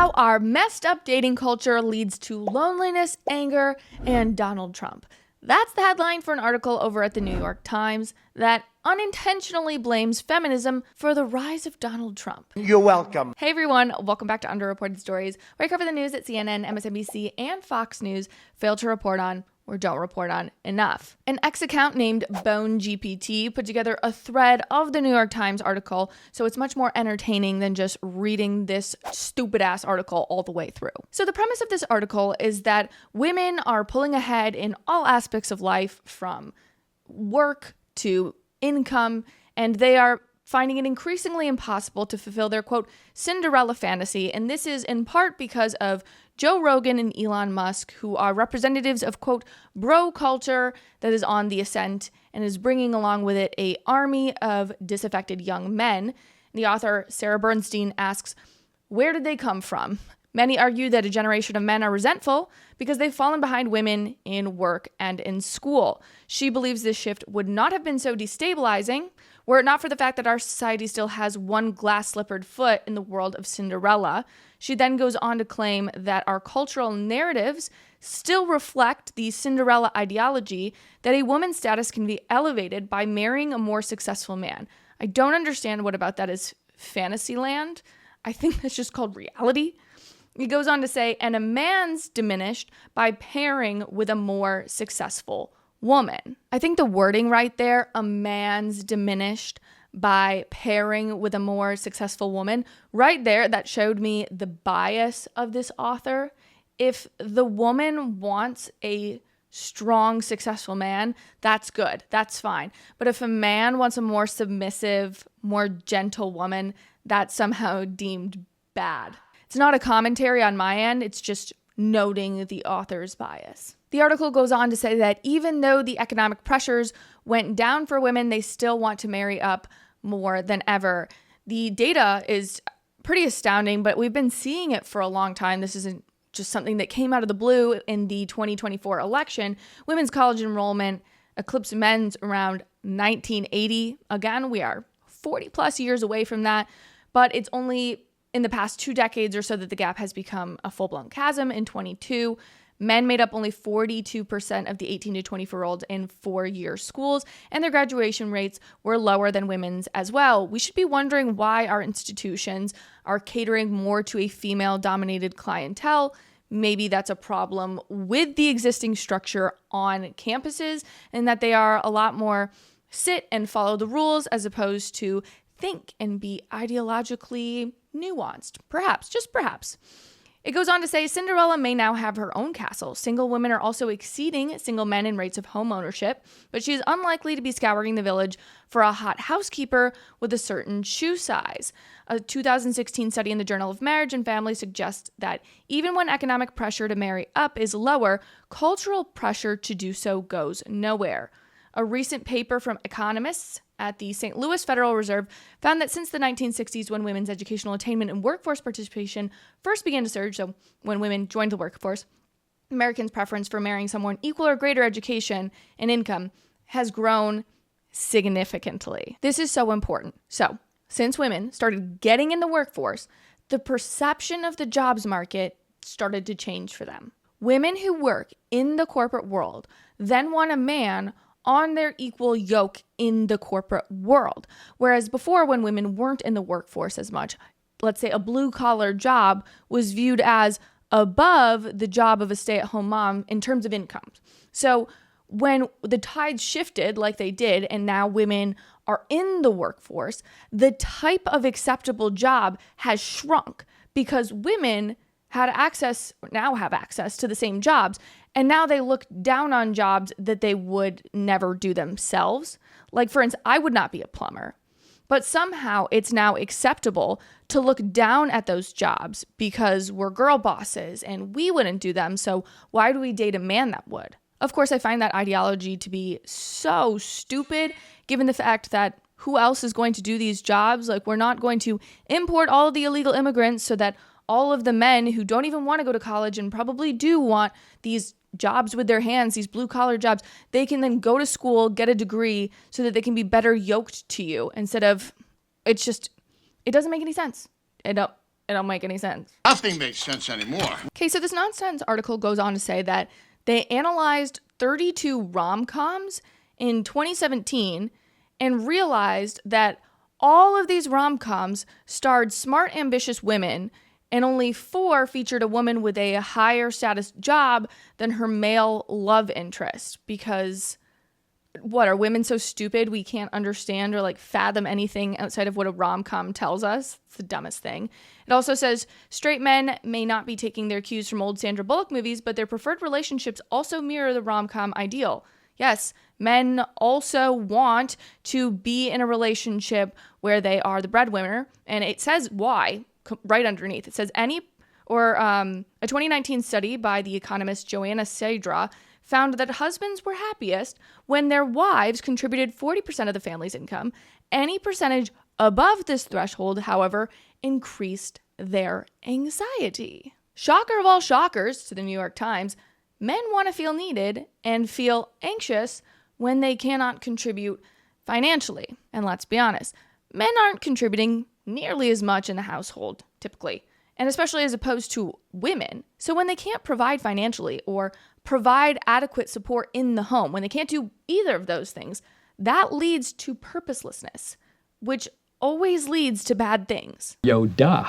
How our messed up dating culture leads to loneliness, anger, and Donald Trump. That's the headline for an article over at the New York Times that unintentionally blames feminism for the rise of Donald Trump. You're welcome. Hey everyone, welcome back to Underreported Stories, where I cover the news that CNN, MSNBC, and Fox News failed to report on or don't report on enough. An X account named BoneGPT put together a thread of the New York Times article, so it's much more entertaining than just reading this stupid-ass article all the way through. So the premise of this article is that women are pulling ahead in all aspects of life, from work to income, and they are finding it increasingly impossible to fulfill their, quote, Cinderella fantasy. And this is in part because of Joe Rogan and Elon Musk, who are representatives of, quote, bro culture that is on the ascent and is bringing along with it an army of disaffected young men. The author, Sarah Bernstein, asks, where did they come from? Many argue that a generation of men are resentful because they've fallen behind women in work and in school. She believes this shift would not have been so destabilizing were it not for the fact that our society still has one glass-slippered foot in the world of Cinderella. She then goes on to claim that our cultural narratives still reflect the Cinderella ideology that a woman's status can be elevated by marrying a more successful man. I don't understand what about that is Fantasyland. I think that's just called reality. He goes on to say, and a man's diminished by pairing with a more successful woman. I think the wording right there, a man's diminished by pairing with a more successful woman, right there, that showed me the bias of this author. If the woman wants a strong, successful man, that's good. That's fine. But if a man wants a more submissive, more gentle woman, that's somehow deemed bad. It's not a commentary on my end, it's just noting the author's bias. The article goes on to say that even though the economic pressures went down for women, they still want to marry up more than ever. The data is pretty astounding, but we've been seeing it for a long time. This isn't just something that came out of the blue in the 2024 election. Women's college enrollment eclipsed men's around 1980. Again, we are 40 plus years away from that, but it's only in the past 2 decades or so that the gap has become a full-blown chasm. In 22, men made up only 42% of the 18 to 24-year-olds in 4-year schools, and their graduation rates were lower than women's as well. We should be wondering why our institutions are catering more to a female-dominated clientele. Maybe that's a problem with the existing structure on campuses, and that they are a lot more sit and follow the rules as opposed to think and be ideologically nuanced. Perhaps, just perhaps. It goes on to say, Cinderella may now have her own castle. Single women are also exceeding single men in rates of home ownership, but she is unlikely to be scouring the village for a hot housekeeper with a certain shoe size. A 2016 study in the Journal of Marriage and Family suggests that even when economic pressure to marry up is lower, cultural pressure to do so goes nowhere. A recent paper from economists at the St. Louis Federal Reserve found that since the 1960s, when women's educational attainment and workforce participation first began to surge, so when women joined the workforce, Americans' preference for marrying someone equal or greater education and income has grown significantly. This is so important. So, since women started getting in the workforce, the perception of the jobs market started to change for them. Women who work in the corporate world then want a man on their equal yoke in the corporate world. Whereas before, when women weren't in the workforce as much, let's say a blue-collar job was viewed as above the job of a stay-at-home mom in terms of income. So when the tides shifted like they did, and now women are in the workforce, the type of acceptable job has shrunk because women had access, or now have access to the same jobs. And now they look down on jobs that they would never do themselves. Like, for instance, I would not be a plumber. But somehow it's now acceptable to look down at those jobs because we're girl bosses and we wouldn't do them. So why do we date a man that would? Of course, I find that ideology to be so stupid, given the fact that who else is going to do these jobs? Like, we're not going to import all of the illegal immigrants so that all of the men who don't even want to go to college and probably do want these jobs with their hands, these blue-collar jobs, they can then go to school, get a degree so that they can be better yoked to you instead of, it doesn't make any sense. It don't make any sense. Nothing makes sense anymore. Okay, so this nonsense article goes on to say that they analyzed 32 rom-coms in 2017 and realized that all of these rom-coms starred smart, ambitious women, and only 4 featured a woman with a higher status job than her male love interest. Because, what, are women so stupid we can't understand or like fathom anything outside of what a rom-com tells us? It's the dumbest thing. It also says straight men may not be taking their cues from old Sandra Bullock movies, but their preferred relationships also mirror the rom-com ideal. Yes, men also want to be in a relationship where they are the breadwinner, and it says why right underneath. It says a 2019 study by the economist Joanna Cedra found that husbands were happiest when their wives contributed 40% of the family's income. Any percentage above this threshold, however, increased their anxiety. Shocker of all shockers to the New York Times, men want to feel needed and feel anxious when they cannot contribute financially. And let's be honest, men aren't contributing nearly as much in the household, typically, and especially as opposed to women. So when they can't provide financially or provide adequate support in the home, when they can't do either of those things, that leads to purposelessness, which always leads to bad things. Yo, duh.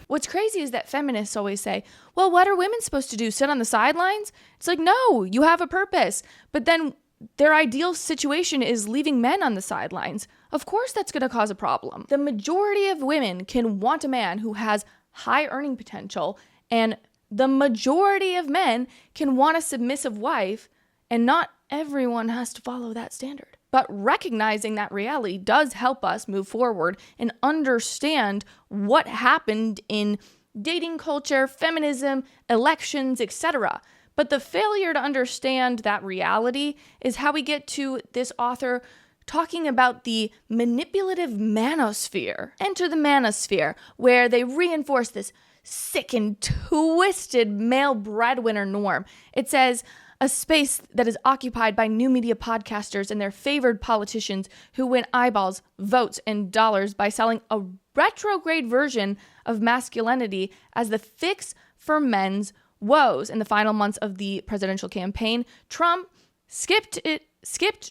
What's crazy is that feminists always say, well, what are women supposed to do? Sit on the sidelines? It's like, no, you have a purpose. But then their ideal situation is leaving men on the sidelines. Of course, that's going to cause a problem. The majority of women can want a man who has high earning potential, and the majority of men can want a submissive wife, and not everyone has to follow that standard. But recognizing that reality does help us move forward and understand what happened in dating culture, feminism, elections, etc. But the failure to understand that reality is how we get to this author talking about the manipulative manosphere. Enter the manosphere, where they reinforce this sick and twisted male breadwinner norm. It says, a space that is occupied by new media podcasters and their favored politicians who win eyeballs, votes, and dollars by selling a retrograde version of masculinity as the fix for men's woes. In the final months of the presidential campaign, Trump skipped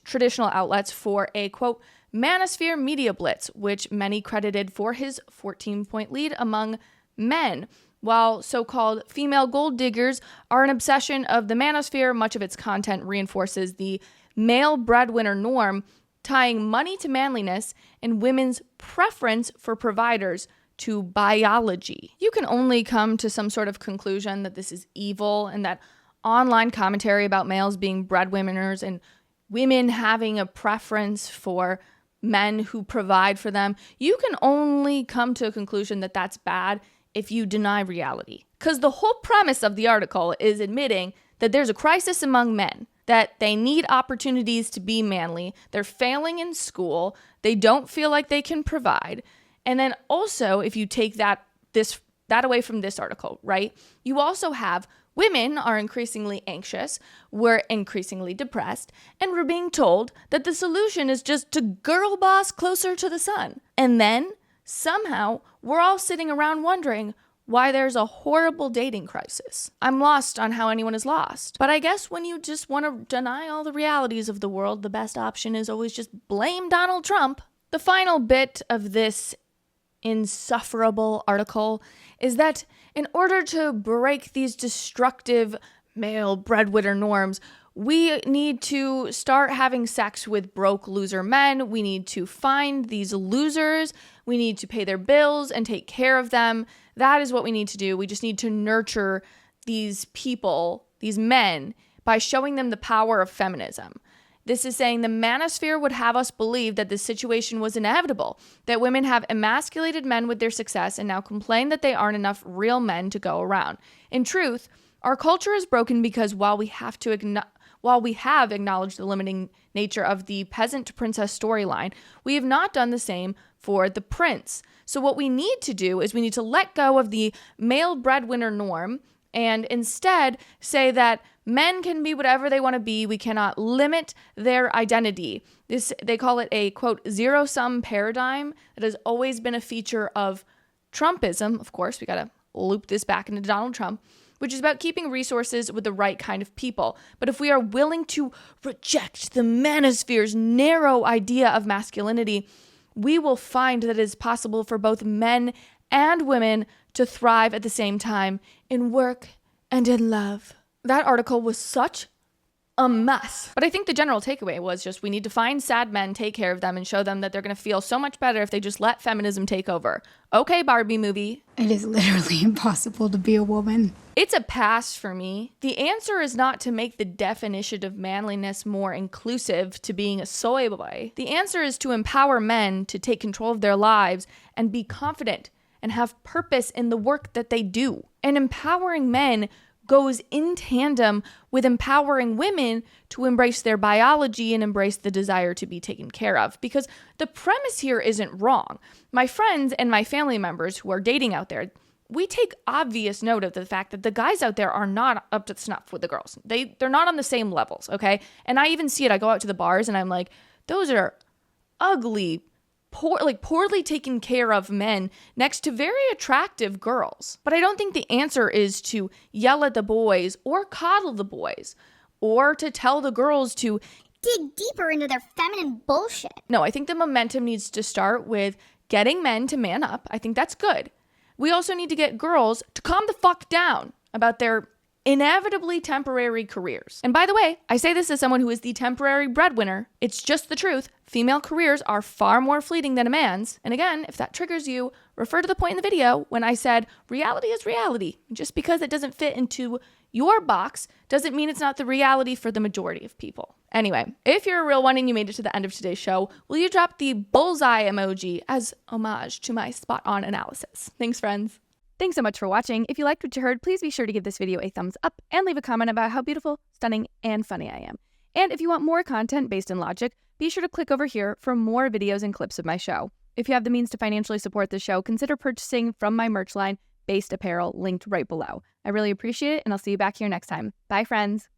traditional outlets for a, quote, manosphere media blitz, which many credited for his 14-point lead among men. While so-called female gold diggers are an obsession of the manosphere, much of its content reinforces the male breadwinner norm, tying money to manliness and women's preference for providers to biology. You can only come to some sort of conclusion that this is evil and that online commentary about males being breadwinners and women having a preference for men who provide for them. You can only come to a conclusion that that's bad if you deny reality. Because the whole premise of the article is admitting that there's a crisis among men, that they need opportunities to be manly, they're failing in school, they don't feel like they can provide. And then also, if you take that away from this article, right, you also have women are increasingly anxious, we're increasingly depressed, and we're being told that the solution is just to girl boss closer to the sun. And then somehow, we're all sitting around wondering why there's a horrible dating crisis. I'm lost on how anyone is lost. But I guess when you just want to deny all the realities of the world, the best option is always just blame Donald Trump. The final bit of this insufferable article is that in order to break these destructive male breadwinner norms, we need to start having sex with broke loser men. We need to find these losers. We need to pay their bills and take care of them. That is what we need to do. We just need to nurture these people, these men, by showing them the power of feminism. This is saying the manosphere would have us believe that this situation was inevitable, that women have emasculated men with their success and now complain that they aren't enough real men to go around. In truth, our culture is broken because while we have acknowledged the limiting nature of the peasant to princess storyline, we have not done the same for the prince. So what we need to do is we need to let go of the male breadwinner norm and instead say that men can be whatever they want to be. We cannot limit their identity. They call it a, quote, zero-sum paradigm that has always been a feature of Trumpism, of course, we gotta loop this back into Donald Trump, which is about keeping resources with the right kind of people. But if we are willing to reject the manosphere's narrow idea of masculinity, we will find that it is possible for both men and women to thrive at the same time in work and in love. That article was such a mess. But I think the general takeaway was just we need to find sad men, take care of them, and show them that they're going to feel so much better if they just let feminism take over. Okay, Barbie movie. It is literally impossible to be a woman. It's a pass for me. The answer is not to make the definition of manliness more inclusive to being a soy boy. The answer is to empower men to take control of their lives and be confident and have purpose in the work that they do. And empowering men goes in tandem with empowering women to embrace their biology and embrace the desire to be taken care of. Because the premise here isn't wrong. My friends and my family members who are dating out there, we take obvious note of the fact that the guys out there are not up to snuff with the girls. They're not on the same levels, okay? And I even see it. I go out to the bars and I'm like, those are ugly, poorly taken care of men next to very attractive girls. But I don't think the answer is to yell at the boys or coddle the boys or to tell the girls to dig deeper into their feminine bullshit. No, I think the momentum needs to start with getting men to man up. I think that's good. We also need to get girls to calm the fuck down about their inevitably temporary careers. And by the way, I say this as someone who is the temporary breadwinner. It's just the truth. Female careers are far more fleeting than a man's. And again, if that triggers you, refer to the point in the video when I said reality is reality. Just because it doesn't fit into your box doesn't mean it's not the reality for the majority of people. Anyway, if you're a real one and you made it to the end of today's show, will you drop the bullseye emoji as homage to my spot-on analysis? Thanks, friends. Thanks so much for watching. If you liked what you heard, please be sure to give this video a thumbs up and leave a comment about how beautiful, stunning, and funny I am. And if you want more content based in logic, be sure to click over here for more videos and clips of my show. If you have the means to financially support the show, consider purchasing from my merch line, Based Apparel, linked right below. I really appreciate it, and I'll see you back here next time. Bye, friends.